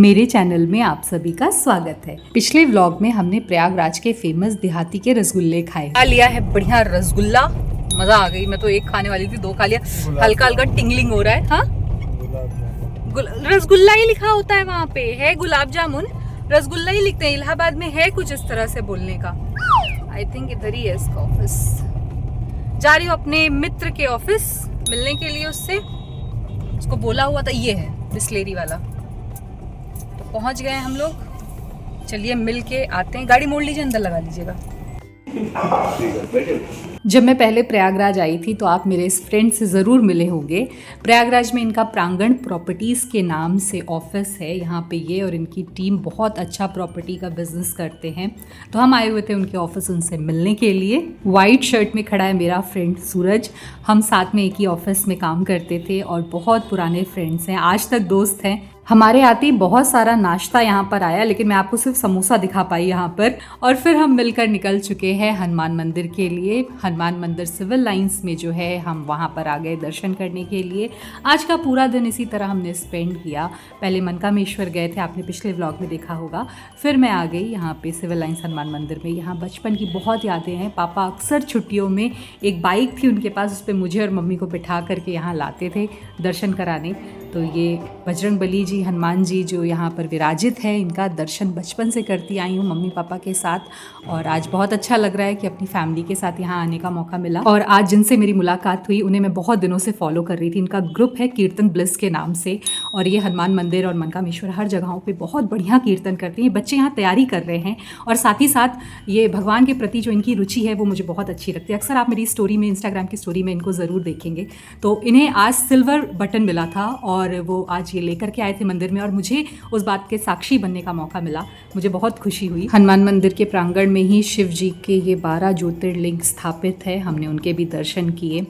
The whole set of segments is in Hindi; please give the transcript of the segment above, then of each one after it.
मेरे चैनल में आप सभी का स्वागत है। पिछले व्लॉग में हमने प्रयागराज के फेमस देहाती के रसगुल्ले खाए। लिया है बढ़िया रसगुल्ला, मजा आ गई। मैं तो एक खाने वाली थी, दो खा लिया। हल्का हल्का टिंगलिंग हो रहा है। हाँ, रसगुल्ला ही लिखा होता है वहाँ पे, है गुलाब जामुन, रसगुल्ला ही लिखते हैं। इलाहाबाद में है कुछ इस तरह से बोलने का। आई थिंक इधर ही है इसका ऑफिस। जा रही हूँ अपने मित्र के ऑफिस मिलने के लिए उससे। उसको बोला हुआ था, ये है बिस्लेरी वाला। तो पहुंच गए हम लोग। चलिए मिल के आते हैं। गाड़ी मोड़ लीजिए, अंदर लगा लीजिएगा। जब मैं पहले प्रयागराज आई थी तो आप मेरे इस फ्रेंड से ज़रूर मिले होंगे। प्रयागराज में इनका प्रांगण प्रॉपर्टीज़ के नाम से ऑफिस है। यहाँ पे ये और इनकी टीम बहुत अच्छा प्रॉपर्टी का बिजनेस करते हैं। तो हम आए हुए थे उनके ऑफिस उनसे मिलने के लिए। वाइट शर्ट में खड़ा है मेरा फ्रेंड सूरज। हम साथ में एक ही ऑफिस में काम करते थे और बहुत पुराने फ्रेंड्स हैं, आज तक दोस्त हैं। हमारे आते ही बहुत सारा नाश्ता यहाँ पर आया, लेकिन मैं आपको सिर्फ समोसा दिखा पाई यहाँ पर। और फिर हम मिलकर निकल चुके हैं हनुमान मंदिर के लिए। हनुमान मंदिर सिविल लाइंस में जो है, हम वहाँ पर आ गए दर्शन करने के लिए। आज का पूरा दिन इसी तरह हमने स्पेंड किया। पहले मनकामेश्वर गए थे, आपने पिछले व्लॉग में देखा होगा। फिर मैं आ गई यहाँ पे सिविल लाइंस हनुमान मंदिर में। यहाँ बचपन की बहुत यादें हैं। पापा अक्सर छुट्टियों में, एक बाइक थी उनके पास, उस पर मुझे और मम्मी को बिठा करके यहाँ लाते थे दर्शन कराने। तो ये बजरंगबली जी, हनुमान जी जो यहाँ पर विराजित है, इनका दर्शन बचपन से करती आई हूँ मम्मी पापा के साथ। और आज बहुत अच्छा लग रहा है कि अपनी फैमिली के साथ यहाँ आने का मौका मिला। और आज जिनसे मेरी मुलाकात हुई उन्हें मैं बहुत दिनों से फॉलो कर रही थी। इनका ग्रुप है कीर्तन ब्लिस के नाम से, और ये हनुमान मंदिर और मनकामेश्वर हर जगहों पे बहुत बढ़िया कीर्तन करते हैं। बच्चे यहाँ तैयारी कर रहे हैं और साथ ही साथ ये भगवान के प्रति जो इनकी रुचि है वो मुझे बहुत अच्छी लगती है। अक्सर आप मेरी स्टोरी में, इंस्टाग्राम की स्टोरी में इनको ज़रूर देखेंगे। तो इन्हें आज सिल्वर बटन मिला था और वो आज ये लेकर के आए थे मंदिर में, और मुझे उस बात के साक्षी बनने का मौका मिला। मुझे बहुत खुशी हुई। हनुमान मंदिर के प्रांगण में ही शिव जी के ये 12 ज्योतिर्लिंग स्थापित है। हमने उनके भी दर्शन किए।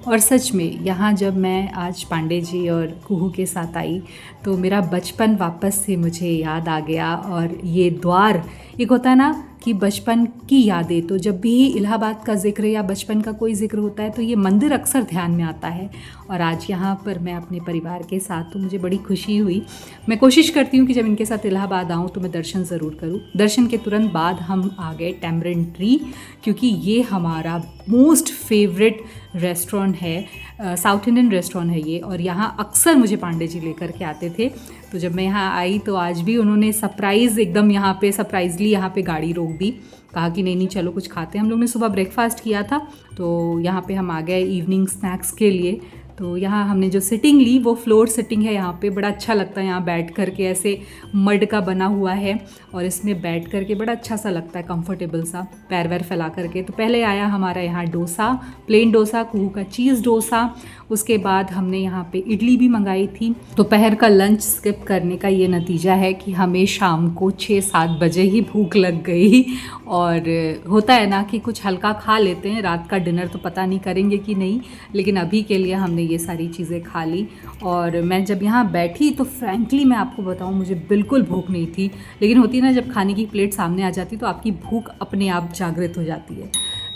और सच में यहाँ जब मैं आज पांडे जी और कुहू के साथ आई तो मेरा बचपन वापस से मुझे याद आ गया। और ये द्वार, एक होता है ना कि बचपन की यादें, तो जब भी इलाहाबाद का जिक्र या बचपन का कोई जिक्र होता है तो ये मंदिर अक्सर ध्यान में आता है। और आज यहाँ पर मैं अपने परिवार के साथ, तो मुझे बड़ी खुशी हुई। मैं कोशिश करती हूँ कि जब इनके साथ इलाहाबाद आऊँ तो मैं दर्शन ज़रूर करूँ। दर्शन के तुरंत बाद हम आ गए टैमरिन ट्री, क्योंकि ये हमारा मोस्ट फेवरेट रेस्टोरेंट है। साउथ इंडियन रेस्टोरेंट है ये, और यहाँ अक्सर मुझे पांडे जी लेकर के आते थे। तो जब मैं यहाँ आई तो आज भी उन्होंने सरप्राइज़, एकदम यहाँ पे सरप्राइजली यहाँ पे गाड़ी रोक दी। कहा कि नहीं चलो कुछ खाते हैं। हम लोग ने सुबह ब्रेकफास्ट किया था, तो यहाँ पे हम आ गए इवनिंग स्नैक्स के लिए। तो यहाँ हमने जो सिटिंग ली वो फ्लोर सिटिंग है। यहाँ पे बड़ा अच्छा लगता है, यहाँ बैठ कर के, ऐसे मड का बना हुआ है और इसमें बैठ कर के बड़ा अच्छा सा लगता है, कंफर्टेबल सा, पैर वैर फैला करके। तो पहले आया हमारा यहाँ डोसा, प्लेन डोसा, कुहू का चीज़ डोसा। उसके बाद हमने यहाँ पे इडली भी मंगाई थी। दोपहर का लंच स्किप करने का ये नतीजा है कि हमें शाम को 6-7 बजे ही भूख लग गई। और होता है ना कि कुछ हल्का खा लेते हैं, रात का डिनर तो पता नहीं करेंगे कि नहीं, लेकिन अभी के लिए हमने ये सारी चीज़ें खा ली। और मैं जब यहाँ बैठी तो फ्रैंकली मैं आपको बताऊँ, मुझे बिल्कुल भूख नहीं थी। लेकिन होती है ना, जब खाने की प्लेट सामने आ जाती तो आपकी भूख अपने आप जागृत हो जाती है।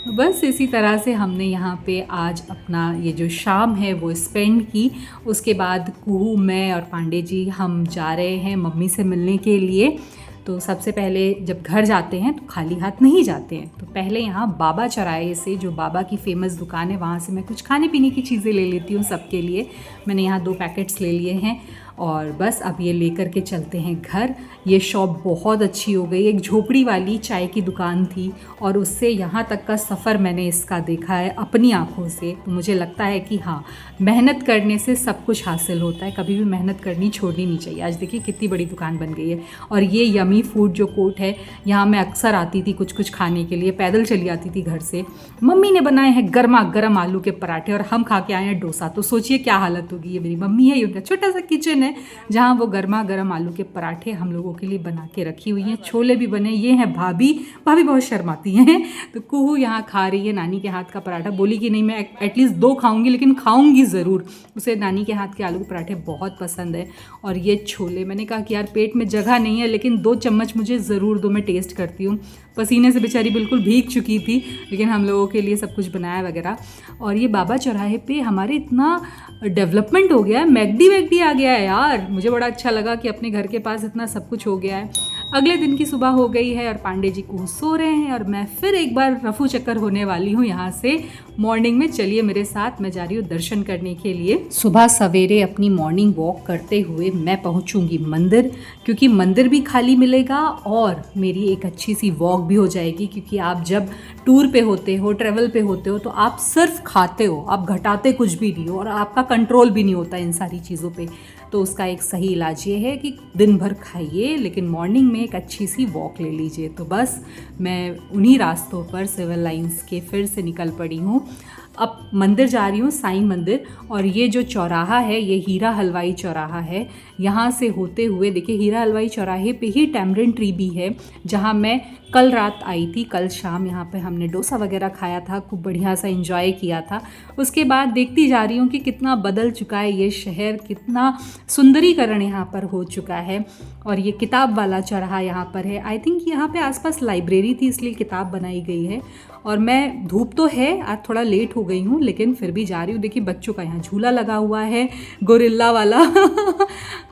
तो बस इसी तरह से हमने यहाँ पे आज अपना ये जो शाम है वो स्पेंड की। उसके बाद कुहू, मैं और पांडे जी हम जा रहे हैं मम्मी से मिलने के लिए। तो सबसे पहले जब घर जाते हैं तो खाली हाथ नहीं जाते हैं। तो पहले यहाँ बाबा चौराहे से, जो बाबा की फ़ेमस दुकान है, वहाँ से मैं कुछ खाने पीने की चीज़ें ले लेती हूँ सबके लिए। मैंने यहाँ 2 पैकेट्स ले लिए हैं और बस अब ये लेकर के चलते हैं घर। ये शॉप बहुत अच्छी हो गई। एक झोपड़ी वाली चाय की दुकान थी और उससे यहाँ तक का सफ़र मैंने इसका देखा है अपनी आँखों से। तो मुझे लगता है कि हाँ, मेहनत करने से सब कुछ हासिल होता है। कभी भी मेहनत करनी छोड़नी नहीं चाहिए। आज देखिए कितनी बड़ी दुकान बन गई है। और ये यमी फूड जो कोर्ट है, यहाँ मैं अक्सर आती थी कुछ कुछ खाने के लिए, पैदल चली आती थी घर से। मम्मी ने बनाए हैं गर्मा गर्म आलू के पराठे और हम खा के आए हैं डोसा। तो सोचिए क्या हालत होगी। ये मेरी मम्मी है, ये उनका छोटा सा किचन है जहाँ वो गर्मा गर्म आलू के पराठे हम लोगों के लिए बना के रखी हुई हैं। छोले भी बने। ये हैं भाभी बहुत शर्माती हैं। तो कुहू यहाँ खा रही है नानी के हाथ का पराठा। बोली कि नहीं, मैं एटलीस्ट 2 खाऊंगी, लेकिन खाऊंगी ज़रूर। उसे नानी के हाथ के आलू के पराठे बहुत पसंद है। और ये छोले, मैंने कहा कि यार पेट में जगह नहीं है, लेकिन 2 चम्मच मुझे ज़रूर दो, मैं टेस्ट करती हूँ। पसीने से बेचारी बिल्कुल भीग चुकी थी, लेकिन हम लोगों के लिए सब कुछ बनाया वगैरह। और ये बाबा चौराहे पे हमारे इतना डेवलपमेंट हो गया है, मैगडी वैगडी आ गया है यार। मुझे बड़ा अच्छा लगा कि अपने घर के पास इतना सब कुछ हो गया है। अगले दिन की सुबह हो गई है और पांडे जी को सो रहे हैं और मैं फिर एक बार रफू चक्कर होने वाली हूँ यहाँ से मॉर्निंग में। चलिए मेरे साथ, मैं जा रही हूँ दर्शन करने के लिए। सुबह सवेरे अपनी मॉर्निंग वॉक करते हुए मैं पहुँचूँगी मंदिर, क्योंकि मंदिर भी खाली मिलेगा और मेरी एक अच्छी सी वॉक भी हो जाएगी। क्योंकि आप जब टूर पे होते हो, ट्रैवल पे होते हो, तो आप सिर्फ खाते हो, आप घटाते कुछ भी नहीं हो और आपका कंट्रोल भी नहीं होता इन सारी चीज़ों पे। तो उसका एक सही इलाज ये है कि दिन भर खाइए लेकिन मॉर्निंग में एक अच्छी सी वॉक ले लीजिए। तो बस मैं उन्हीं रास्तों पर सिविल लाइंस के फिर से निकल पड़ी हूँ। अब मंदिर जा रही हूँ, साईं मंदिर। और ये जो चौराहा है ये हीरा हलवाई चौराहा है। यहाँ से होते हुए देखिए, हीरा हलवाई चौराहे पे ही टैमरिन ट्री भी है, जहाँ मैं कल रात आई थी। कल शाम यहाँ पे हमने डोसा वगैरह खाया था, खूब बढ़िया सा एंजॉय किया था। उसके बाद देखती जा रही हूँ कि कितना बदल चुका है ये शहर, कितना सुंदरीकरण यहाँ पर हो चुका है। और ये किताब वाला चौराहा यहाँ पर है। आई थिंक यहाँ पे आसपास लाइब्रेरी थी, इसलिए किताब बनाई गई है। और मैं, धूप तो है, आज थोड़ा लेट हो गई हूँ लेकिन फिर भी जा रही हूँ। देखिए बच्चों का यहाँ झूला लगा हुआ है, गोरिल्ला वाला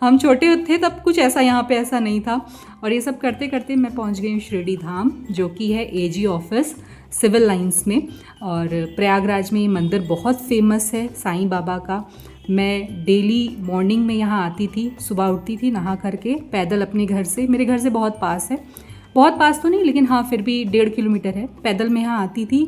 हम छोटे थे तब कुछ ऐसा यहाँ पे ऐसा नहीं था। और ये सब करते करते मैं पहुँच गई हूँ शिरडी धाम, जो कि है एजी ऑफिस सिविल लाइंस में। और प्रयागराज में ये मंदिर बहुत फेमस है साईं बाबा का। मैं डेली मॉर्निंग में यहाँ आती थी, सुबह उठती थी नहा करके पैदल अपने घर से, मेरे घर से बहुत पास है, बहुत पास तो नहीं लेकिन हाँ फिर भी 1.5 किलोमीटर है, पैदल मैं यहाँ आती थी।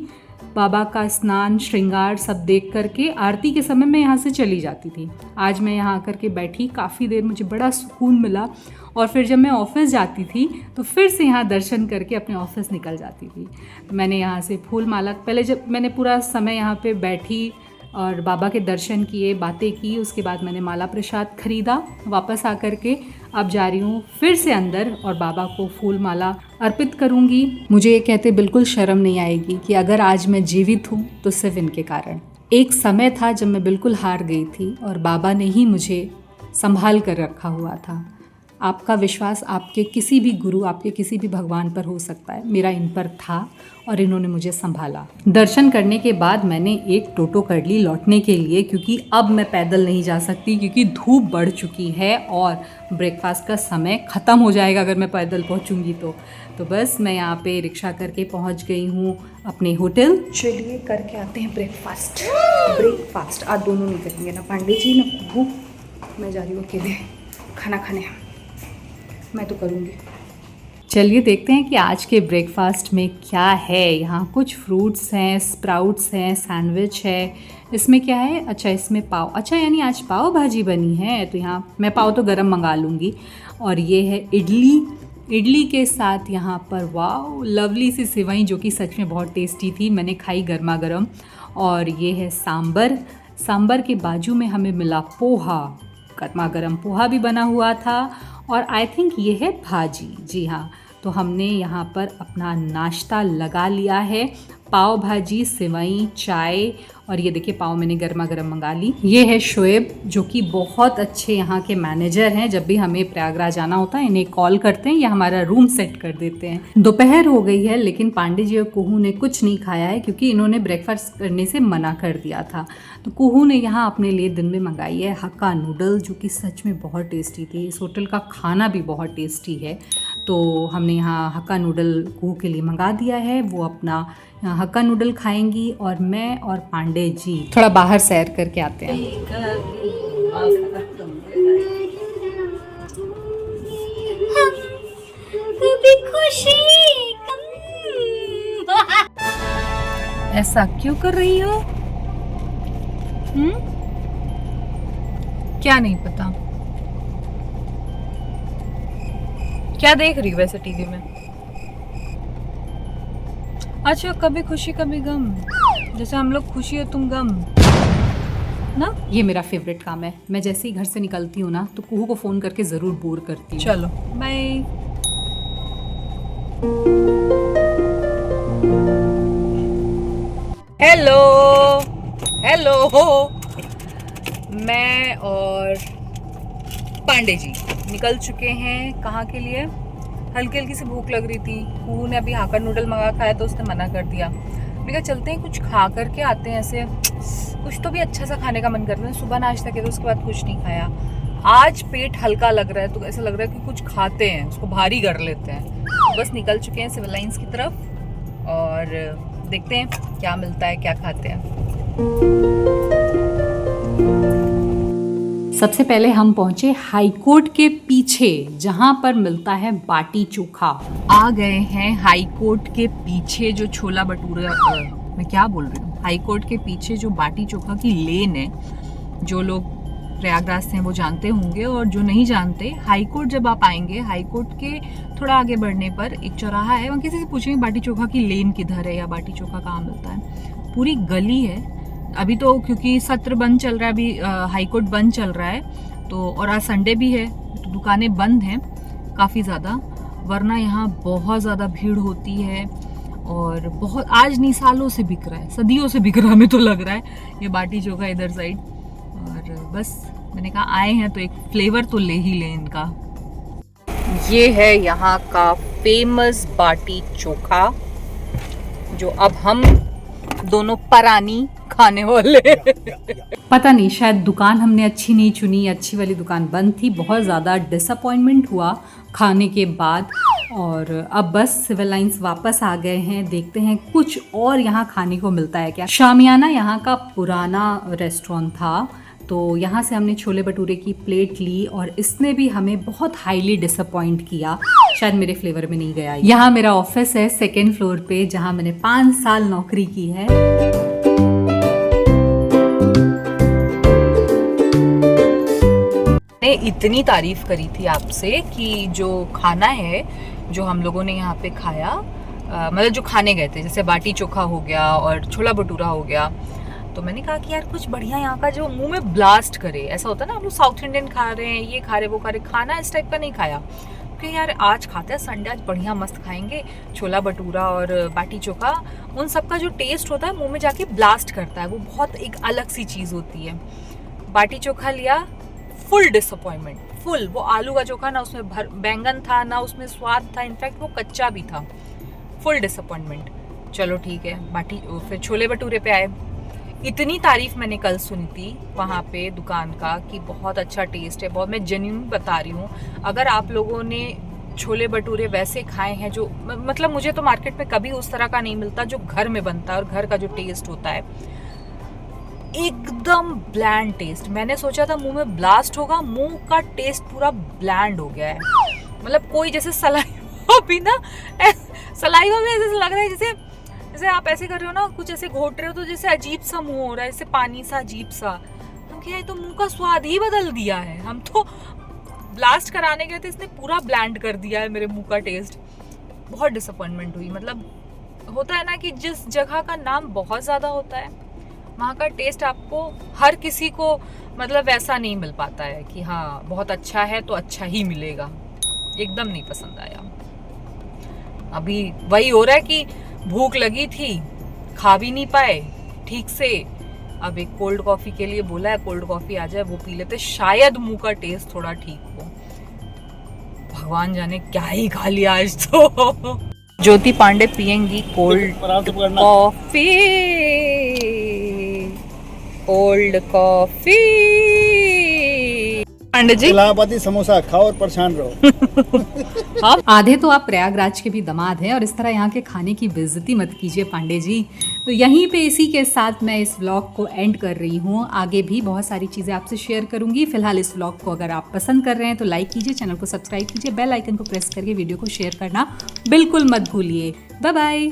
बाबा का स्नान श्रृंगार सब देख करके आरती के समय मैं यहाँ से चली जाती थी। आज मैं यहाँ आकर के बैठी काफ़ी देर, मुझे बड़ा सुकून मिला। और फिर जब मैं ऑफिस जाती थी तो फिर से यहाँ दर्शन करके अपने ऑफिस निकल जाती थी। मैंने यहाँ से फूल माला, पहले जब मैंने पूरा समय यहाँ पे बैठी और बाबा के दर्शन किए, बातें की, उसके बाद मैंने माला प्रसाद खरीदा। वापस आकर के अब जा रही हूँ फिर से अंदर और बाबा को फूल माला अर्पित करूँगी। मुझे ये कहते बिल्कुल शर्म नहीं आएगी कि अगर आज मैं जीवित हूँ तो सिर्फ इनके कारण। एक समय था जब मैं बिल्कुल हार गई थी और बाबा ने ही मुझे संभाल कर रखा हुआ था। आपका विश्वास आपके किसी भी गुरु, आपके किसी भी भगवान पर हो सकता है, मेरा इन पर था और इन्होंने मुझे संभाला। दर्शन करने के बाद मैंने एक टोटो कर ली लौटने के लिए, क्योंकि अब मैं पैदल नहीं जा सकती, क्योंकि धूप बढ़ चुकी है और ब्रेकफास्ट का समय ख़त्म हो जाएगा अगर मैं पैदल पहुंचूंगी तो बस मैं यहाँ पे रिक्शा करके पहुंच गई हूँ अपने होटल। चलिए करके आते हैं ब्रेकफास्ट। आज दोनों नहीं करेंगे, ना पांडे जी ना कुहू। मैं जा रही हूँ अकेले खाना खाने, मैं तो करूँगी। चलिए देखते हैं कि आज के ब्रेकफास्ट में क्या है। यहाँ कुछ फ्रूट्स हैं, स्प्राउट्स हैं, सैंडविच है। इसमें क्या है? अच्छा इसमें पाव, अच्छा यानी आज पाव भाजी बनी है। तो यहाँ मैं पाव तो गरम मंगा लूँगी। और ये है इडली के साथ यहाँ पर वाव लवली सी सिवई, जो कि सच में बहुत टेस्टी थी, मैंने खाई गर्मा गर्म। और ये है सांबर के बाजू में हमें मिला पोहा, गर्मा गर्म पोहा भी बना हुआ था। और आई थिंक ये है भाजी, जी हाँ। तो हमने यहाँ पर अपना नाश्ता लगा लिया है, पाव भाजी, सिवई, चाय। और ये देखिए पाव मैंने गर्मा गर्म मंगा ली। ये है शोएब, जो कि बहुत अच्छे यहाँ के मैनेजर हैं। जब भी हमें प्रयागराज आना होता है इन्हें कॉल करते हैं या हमारा रूम सेट कर देते हैं। दोपहर हो गई है लेकिन पांडे जी और कुहू ने कुछ नहीं खाया है, क्योंकि इन्होंने ब्रेकफास्ट करने से मना कर दिया था। तो कुहू ने यहाँ अपने लिए दिन में मंगाई है हक्का नूडल, जो कि सच में बहुत टेस्टी थी। इस होटल का खाना भी बहुत टेस्टी है। तो हमने यहाँ हक्का नूडल कुहू के लिए मंगा दिया है। वो अपना हक्का नूडल खाएंगी और मैं और पांडे जी थोड़ा बाहर सैर करके आते हैं। ऐसा क्यों कर रही हो? क्या नहीं पता? क्या देख रही हो वैसे टीवी में? अच्छा, कभी खुशी कभी गम, जैसे हम लोग खुशी हो तुम गम ना। ये मेरा फेवरेट काम है। मैं जैसे ही घर से निकलती हूँ ना तो कुहू को फ़ोन करके ज़रूर बोर करती हूँ। चलो बाय। हेलो मैं और पांडे जी निकल चुके हैं कहाँ के लिए? हल्की हल्की सी भूख लग रही थी। कुहू ने अभी हाका नूडल मंगा खाया तो उसने मना कर दिया। मैंने कहा चलते हैं कुछ खा करके आते हैं, ऐसे कुछ तो भी अच्छा सा खाने का मन करता है। सुबह नाश्ता किया तो उसके बाद कुछ नहीं खाया। आज पेट हल्का लग रहा है तो ऐसा लग रहा है कि कुछ खाते हैं, उसको भारी कर लेते हैं। बस निकल चुके हैं सिविल लाइंस की तरफ और देखते हैं क्या मिलता है, क्या खाते हैं। सबसे पहले हम पहुंचे हाई कोर्ट के पीछे जहां पर मिलता है बाटी चोखा। आ गए हैं हाई कोर्ट के पीछे जो छोला भटूरा, मैं क्या बोल रही हूँ, हाई कोर्ट के पीछे जो बाटी चोखा की लेन है। जो लोग प्रयागराज से हैं वो जानते होंगे और जो नहीं जानते, हाई कोर्ट जब आप आएंगे, हाई कोर्ट के थोड़ा आगे बढ़ने पर एक चौराहा है, वहाँ किसी से पूछेंगे बाटी चोखा की लेन किधर है या बाटी चोखा कहाँ मिलता है। पूरी गली है। अभी तो क्योंकि सत्र बंद चल रहा है, अभी हाई कोर्ट बंद चल रहा है तो, और आज संडे भी है तो दुकानें बंद हैं काफ़ी ज़्यादा, वरना यहाँ बहुत ज़्यादा भीड़ होती है। और बहुत, आज नहीं सालों से बिक रहा है, सदियों से बिक रहा है, हमें तो लग रहा है ये बाटी चोखा इधर साइड। और बस मैंने कहा आए हैं तो एक फ्लेवर तो ले ही लें इनका। ये है यहाँ का फेमस बाटी चोखा जो अब हम दोनों परानी खाने वाले। पता नहीं, शायद दुकान हमने अच्छी नहीं चुनी, अच्छी वाली दुकान बंद थी। बहुत ज़्यादा डिसअपॉइंटमेंट हुआ खाने के बाद। और अब बस सिविल लाइंस वापस आ गए हैं, देखते हैं कुछ और यहाँ खाने को मिलता है क्या। शामियाना यहाँ का पुराना रेस्टोरेंट था तो यहाँ से हमने छोले भटूरे की प्लेट ली और इसने भी हमें बहुत हाईली डिसअपॉइंट किया, शायद मेरे फ्लेवर में नहीं गया। यहाँ मेरा ऑफिस है 2nd फ्लोर पे, जहाँ मैंने 5 साल नौकरी की है। मैंने इतनी तारीफ करी थी आपसे कि जो खाना है जो हम लोगों ने यहाँ पे खाया, मतलब जो खाने गए थे, जैसे बाटी चोखा हो गया और छोला भटूरा हो गया, तो मैंने कहा कि यार कुछ बढ़िया यहाँ का जो मुंह में ब्लास्ट करे। ऐसा होता है ना, हम लोग साउथ इंडियन खा रहे हैं, ये खा रहे वो खा रहे, खाना इस टाइप का नहीं खाया कि यार आज खाते हैं संडे, आज बढ़िया मस्त खाएंगे छोला भटूरा और बाटी चोखा। उन सब का जो टेस्ट होता है मुंह में जाके ब्लास्ट करता है, वो बहुत एक अलग सी चीज़ होती है। बाटी चोखा लिया, फुल डिसअपॉइंटमेंट, फुल। वो आलू का चोखा ना उसमें बैंगन था ना उसमें स्वाद था, इनफैक्ट वो कच्चा भी था। Full disappointment. चलो ठीक है, बाटी फिर छोले भटूरे पे आए। इतनी तारीफ मैंने कल सुनी थी वहाँ पे दुकान का कि बहुत अच्छा टेस्ट है, बहुत, मैं जेन्युइन बता रही हूँ। अगर आप लोगों ने छोले भटूरे वैसे खाए हैं जो, मतलब मुझे तो मार्केट में कभी उस तरह का नहीं मिलता जो घर में बनता है और घर का जो टेस्ट होता है, एकदम ब्लैंड टेस्ट। मैंने सोचा था मुंह में ब्लास्ट होगा, मुंह का टेस्ट पूरा ब्लैंड हो गया है। मतलब कोई जैसे सलाइवा भी ना, सलाइवा में ऐसे लग रहा है जैसे आप ऐसे कर रहे हो ना, कुछ ऐसे घोट रहे हो तो जैसे अजीब सा मुंह हो रहा है, जैसे पानी सा अजीब सा। हम क्या है, तो मुंह का स्वाद ही बदल दिया है। हम तो ब्लास्ट कराने गए थे, इसने पूरा ब्लैंड कर दिया है मेरे मुंह का टेस्ट। बहुत डिसअपॉइंटमेंट हुई। मतलब होता है ना कि जिस जगह का नाम बहुत ज़्यादा होता है वहाँ का टेस्ट आपको, हर किसी को मतलब वैसा नहीं मिल पाता है कि हाँ बहुत अच्छा है तो अच्छा ही मिलेगा। एकदम नहीं पसंद आया। अभी वही हो रहा है कि भूख लगी थी, खा भी नहीं पाए ठीक से। अब एक कोल्ड कॉफ़ी के लिए बोला है, कोल्ड कॉफ़ी आ जाए वो पी लेते, शायद मुंह का टेस्ट थोड़ा ठीक हो। भगवान जाने क्या ही खा लिया आज तो। ज्योति पांडे पियेंगी cold coffee, cold coffee. Pandey ji, इलाहाबादी समोसा खाओ और परेशान रहो। आधे तो आप प्रयागराज के भी दामाद हैं और इस तरह यहाँ के खाने की बेइज्जती मत कीजिए पांडे जी। तो यहीं पे इसी के साथ मैं इस व्लॉग को एंड कर रही हूँ। आगे भी बहुत सारी चीज़ें आपसे शेयर करूँगी। फिलहाल इस व्लॉग को अगर आप पसंद कर रहे हैं तो लाइक कीजिए, चैनल को सब्सक्राइब कीजिए, बेल आइकन को प्रेस करके वीडियो को शेयर करना बिल्कुल मत भूलिए। Bye bye.